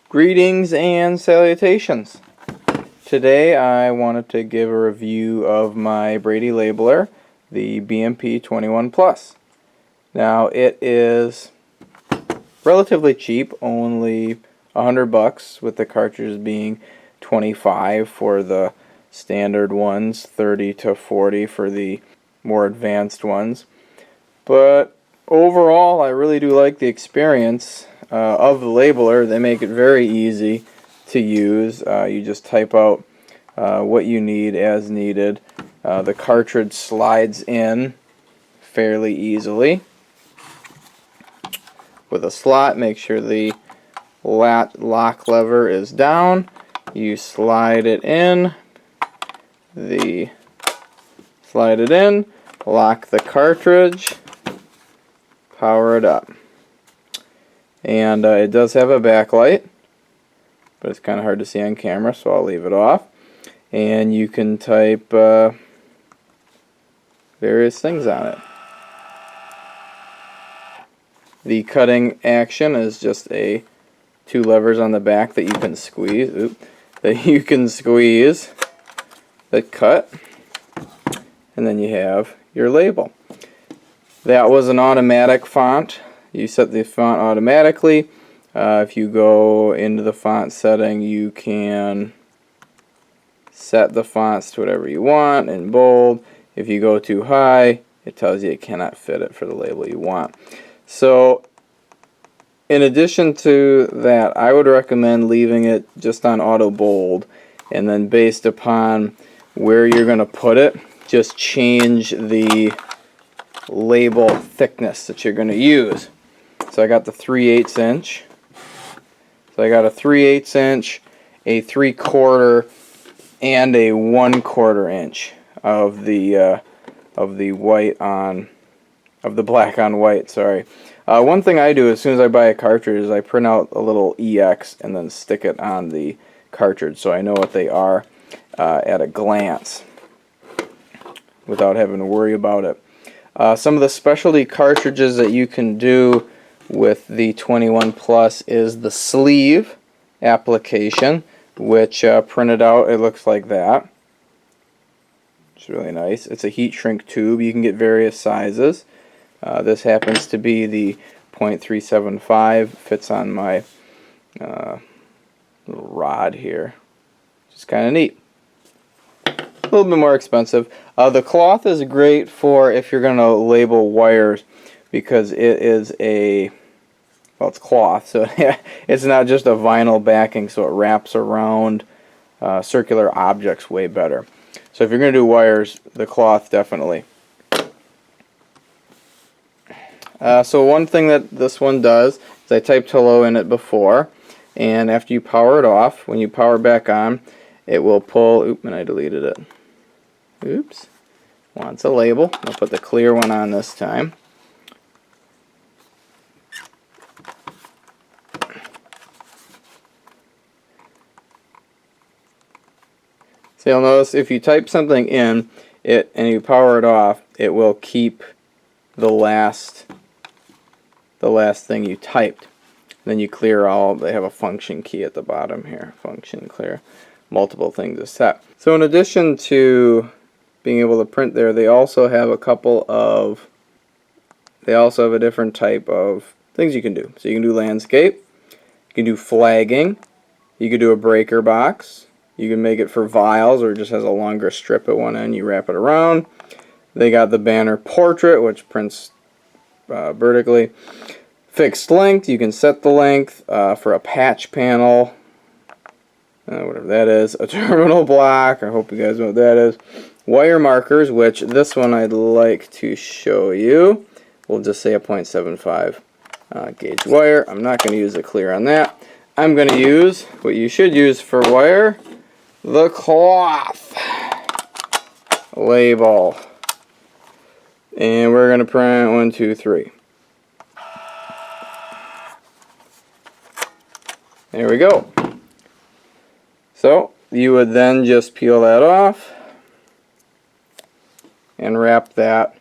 Greetings and salutations. Today I wanted to give a review of my Brady labeler, the BMP 21 Plus. Now it is relatively cheap, only $100 with the cartridges being $25 for the standard ones, $30 to $40 for the more advanced ones. But overall, I really do like the experience of the labeler. They make it very easy to use. You just type out what you need as needed. The cartridge slides in fairly easily with a slot. Make sure the lock lever is down. You slide it in, lock the cartridge, power it up. And it does have a backlight, but it's kind of hard to see on camera, so I'll leave it off. And you can type various things on it. The cutting action is just two levers on the back that you can squeeze. That cut, and then you have your label. That was an automatic font. You set the font automatically. If you go into the font setting, you can set the fonts to whatever you want in bold. If you go too high, it tells you it cannot fit it for the label you want. So in addition to that, I would recommend leaving it just on auto bold, and then based upon where you're going to put it, just change the label thickness that you're going to use. So I got the 3/8 inch. So I got a 3/8 inch, a 3/4, and a 1/4 inch of the black on white. Sorry. One thing I do as soon as I buy a cartridge is I print out a little EX and then stick it on the cartridge so I know what they are at a glance without having to worry about it. Some of the specialty cartridges that you can do with the 21 Plus is the sleeve application, which printed out, it looks like that. It's really nice. It's a heat shrink tube. You can get various sizes. This happens to be the .375. Fits on my little rod here. Just kind of neat. A little bit more expensive. The cloth is great for if you're going to label wires, because it is it's cloth, so it's not just a vinyl backing, so it wraps around circular objects way better. So if you're going to do wires, the cloth definitely. So one thing that this one does is I typed hello in it before, and after you power it off, when you power back on, it will pull, and I deleted it. Oops. Wants a label. I'll put the clear one on this time. So you'll notice if you type something in it and you power it off, it will keep the last thing you typed. Then you clear all. They have a function key at the bottom here. Function clear. Multiple things to set. So in addition to being able to print there, they also have a different type of things you can do. So you can do landscape, you can do flagging, you can do a breaker box, you can make it for vials, or it just has a longer strip at one end, you wrap it around. They got the banner portrait, which prints vertically. Fixed length, you can set the length for a patch panel, whatever that is. A terminal block, I hope you guys know what that is. Wire markers, which this one I'd like to show you. We'll just say a .75 gauge wire. I'm not going to use a clear on that. I'm going to use what you should use for wire, the cloth label. And we're going to print 1, 2, 3. There we go. So you would then just peel that off and wrap that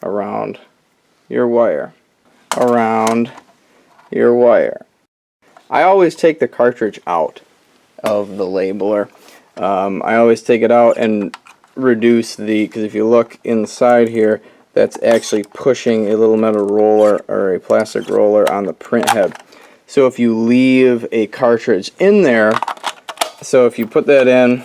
around your wire. I always take the cartridge out of the labeler. I always take it out and reduce because if you look inside here, that's actually pushing a little metal roller or a plastic roller on the print head. So if you leave a cartridge in there, so if you put that in,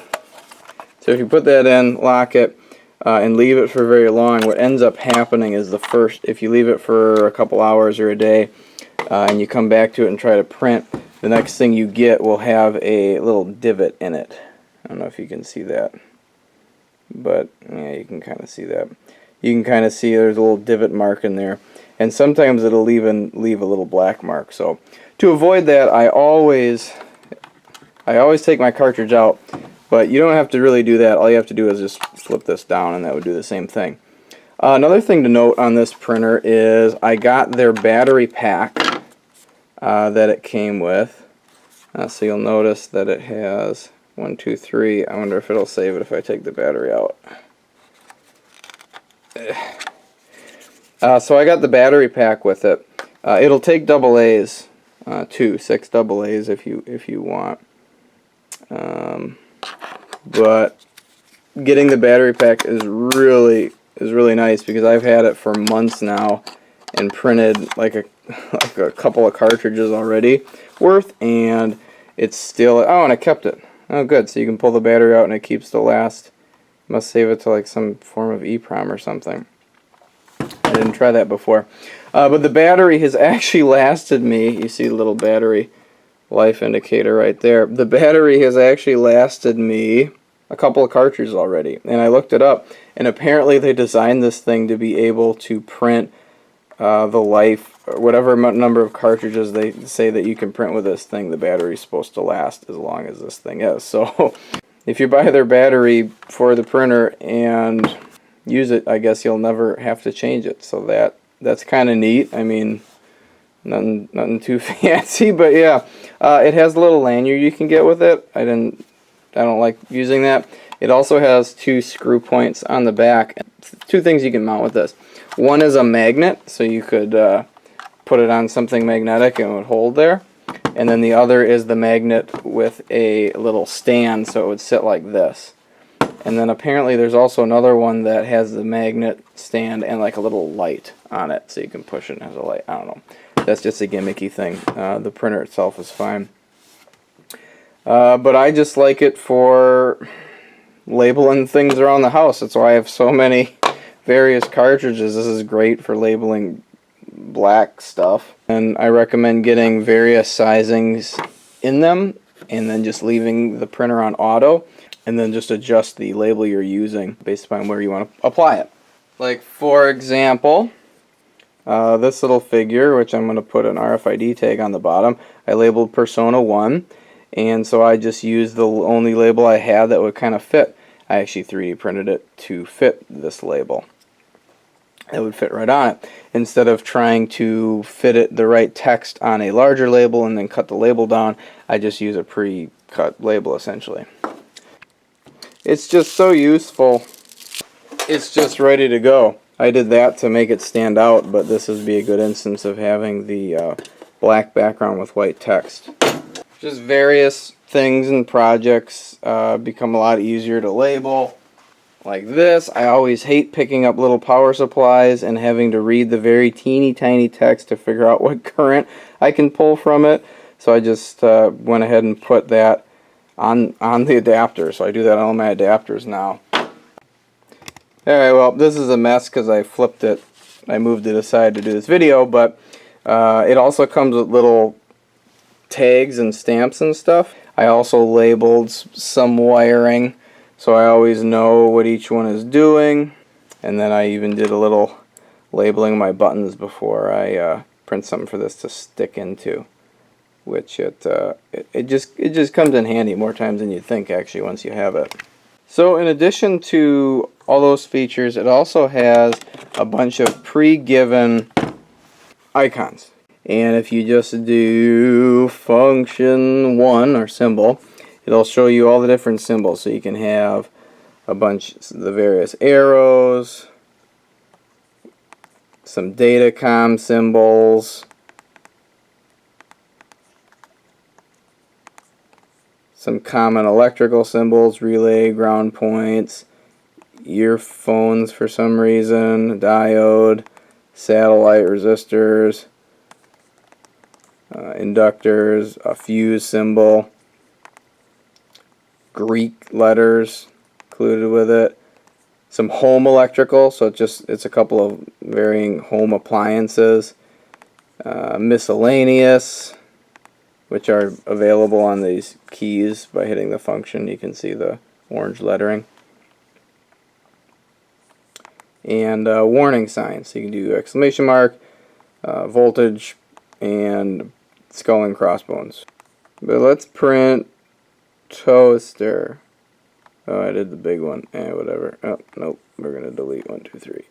lock it, and leave it for very long, what ends up happening is if you leave it for a couple hours or a day, and you come back to it and try to print, the next thing you get will have a little divot in it. I don't know if you can see that, but yeah, you can kind of see that. You can kind of see there's a little divot mark in there, and sometimes it'll even leave a little black mark. So to avoid that, I always take my cartridge out, but you don't have to really do that. All you have to do is just flip this down, and that would do the same thing. Another thing to note on this printer is I got their battery pack that it came with. So you'll notice that it has 1, 2, 3. I wonder if it'll save it if I take the battery out. So I got the battery pack with it. It'll take AA's too, 6 AA's if you want. But getting the battery pack is really nice because I've had it for months now and printed like a couple of cartridges already worth, and it's still, oh, and I kept it. Oh, good. So you can pull the battery out and it keeps the last. Must save it to like some form of EEPROM or something. I didn't try that before. But the battery has actually lasted me. You see the little battery life indicator right there. The battery has actually lasted me a couple of cartridges already. And I looked it up, and apparently they designed this thing to be able to print the life, or whatever number of cartridges they say that you can print with this thing. The battery's supposed to last as long as this thing is. So if you buy their battery for the printer and use it, I guess you'll never have to change it. So that's kind of neat. I mean, nothing too fancy, but yeah, it has a little lanyard you can get with it. I don't like using that. It also has 2 screw points on the back. 2 things you can mount with this. One is a magnet, so you could put it on something magnetic and it would hold there. And then the other is the magnet with a little stand, so it would sit like this. And then apparently there's also another one that has the magnet stand and like a little light on it, so you can push it and it has a light. I don't know. That's just a gimmicky thing. The printer itself is fine. But I just like it for labeling things around the house. That's why I have so many various cartridges. This is great for labeling black stuff. And I recommend getting various sizings in them and then just leaving the printer on auto and then just adjust the label you're using based upon where you want to apply it. Like for example, this little figure, which I'm going to put an RFID tag on the bottom, I labeled Persona 1, and so I just used the only label I had that would kind of fit. I actually 3D printed it to fit this label. It would fit right on it. Instead of trying to fit the right text on a larger label and then cut the label down, I just use a pre-cut label essentially. It's just so useful. It's just ready to go. I did that to make it stand out, but this would be a good instance of having the black background with white text. Just various things and projects become a lot easier to label. Like this, I always hate picking up little power supplies and having to read the very teeny tiny text to figure out what current I can pull from it. So I just went ahead and put that on the adapter. So I do that on all my adapters now. Alright, well, this is a mess because I flipped it. I moved it aside to do this video, but it also comes with little tags and stamps and stuff. I also labeled some wiring, so I always know what each one is doing. And then I even did a little labeling of my buttons before I print something for this to stick into, which it just comes in handy more times than you think actually once you have it. So in addition to all those features, it also has a bunch of pre-given icons. And if you just do function 1 or symbol, it'll show you all the different symbols. So you can have a bunch of the various arrows, some datacom symbols, some common electrical symbols, relay, ground points, earphones for some reason, diode, satellite resistors, inductors, a fuse symbol, Greek letters included with it, some home electrical, so it's a couple of varying home appliances, miscellaneous, which are available on these keys by hitting the function. You can see the orange lettering. And warning signs. So you can do exclamation mark, voltage, and skull and crossbones. But let's print toaster. Oh, I did the big one. Whatever. Oh, nope. We're going to delete 1, 2, 3.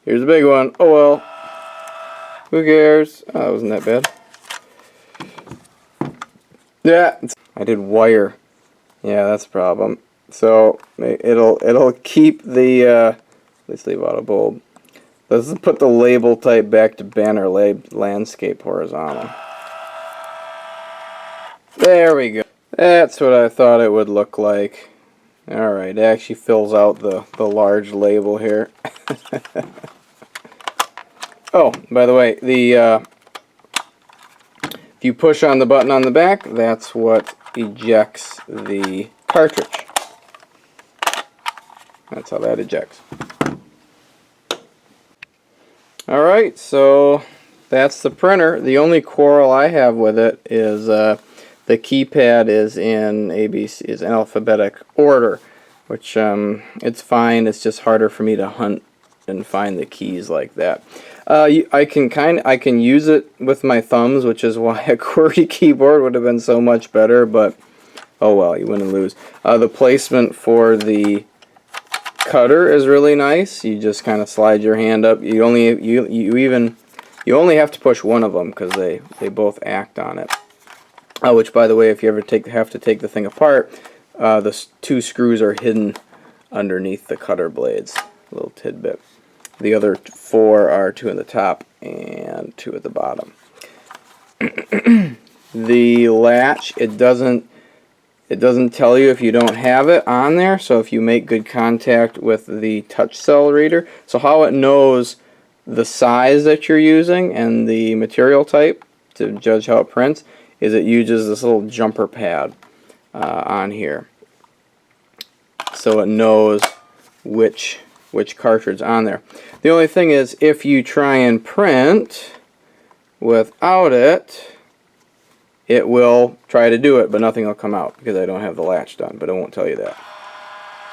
Here's the big one. Oh well. Who cares? Oh, that wasn't that bad. Yeah, I did wire. Yeah, that's a problem. So it'll keep the let's leave out a bulb. Let's put the label type back to banner landscape horizontal. There we go. That's what I thought it would look like. Alright, it actually fills out the large label here. Oh, by the way, if you push on the button on the back, that's what ejects the cartridge. That's how that ejects. Alright, so that's the printer. The only quarrel I have with it is the keypad is in alphabetic order, which it's fine. It's just harder for me to hunt and find the keys like that. I can use it with my thumbs, which is why a QWERTY keyboard would have been so much better. But oh well, you win and lose. The placement for the cutter is really nice. You just kind of slide your hand up. You only have to push one of them because they both act on it. Which, by the way, if you ever have to take the thing apart, the 2 screws are hidden underneath the cutter blades. A little tidbit. The other 4 are 2 in the top and 2 at the bottom. The latch, it doesn't tell you if you don't have it on there, so if you make good contact with the touch cell reader. So how it knows the size that you're using and the material type to judge how it prints is it uses this little jumper pad on here. So it knows which cartridge on there. The only thing is, if you try and print without it, it will try to do it, but nothing will come out because I don't have the latch done, but it won't tell you that.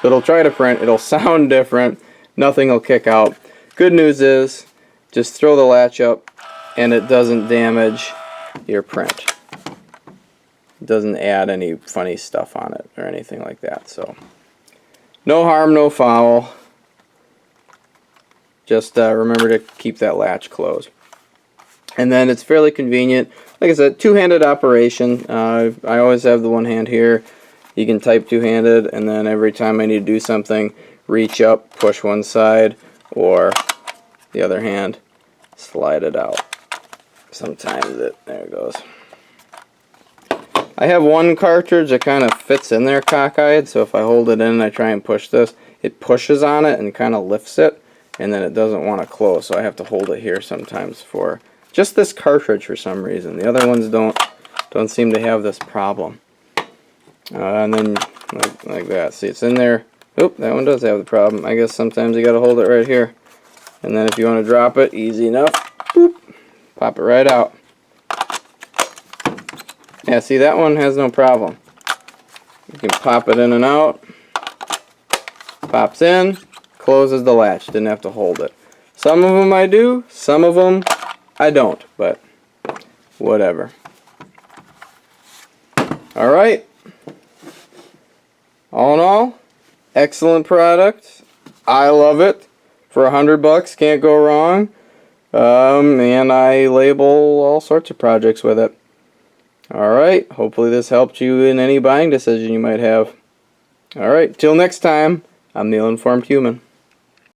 So it'll try to print, it'll sound different, nothing will kick out. Good news is, just throw the latch up and it doesn't damage your print. It doesn't add any funny stuff on it or anything like that. So no harm, no foul. Just remember to keep that latch closed. And then it's fairly convenient. Like I said, two-handed operation. I always have the one hand here. You can type two-handed, and then every time I need to do something, reach up, push one side, or the other hand, slide it out. Sometimes there it goes. I have one cartridge that kind of fits in there cockeyed, so if I hold it in and I try and push this, it pushes on it and kind of lifts it, and then it doesn't want to close, so I have to hold it here sometimes for just this cartridge for some reason. The other ones don't seem to have this problem. And then like that. See, it's in there. Oop, that one does have the problem. I guess sometimes you got to hold it right here. And then if you want to drop it, easy enough. Boop, pop it right out. Yeah, see, that one has no problem. You can pop it in and out. Pops in, closes the latch. Didn't have to hold it. Some of them I do, some of them I don't, but whatever. Alright. All in all, excellent product. I love it. For $100, can't go wrong. And I label all sorts of projects with it. Alright, hopefully this helped you in any buying decision you might have. Alright, till next time, I'm the Ill-Informed Human.